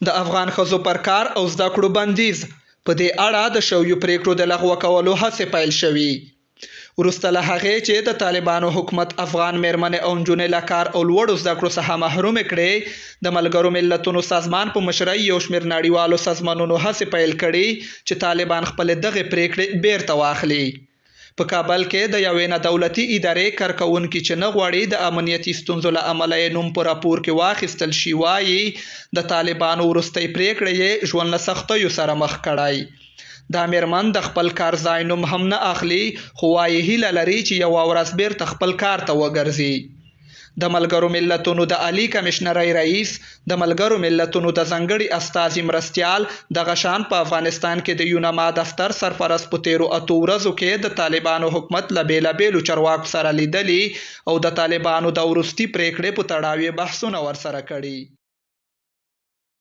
د افغان ښځو پر کار او زده کړو بندیز په دې اړه د شویو پریکړو د لغوه کولو هڅې پیل شوې وروسته له هغې چې د طالبانو حکومت افغان میرمنې او نجونې له کار او لوړو زده کړو څخه محرومې کړې د ملګرو ملتونو سازمان په مشرۍ یو شمېر نړیوالو سازمانونو هڅې پیل کړي چې طالبان خپلې دغې پریکړې بیرته واخلي. په کابل کې د یوې نه دولتي ادارې کارکوونکي چې نه غواړي د امنیتي ستونزو له امله یې نوم په راپور کې واخیستل شي وایي د طالبانو وروستۍ پریکړې یې ژوند له سختیو سره مخ کړی. دا میرمن د خپل کار ځای نوم هم نه اخلي خو وایي هیله لري چې یوه ورځ بیرته خپل کار ته وګرځي. د ملګرو ملتونو د عالی کمشنرۍ رئیس د ملګرو ملتونو د ځانګړي استازي مرستیال دغه شان په افغانستان کې د یونما دفتر سرپرست په تیرو 8 ورځو کې د طالبانو حکومت له بیلابیلو چارواکو سره لیدلي او د طالبانو د وروستي پریکړې په تړاو یې بحثونه ورسره کړي.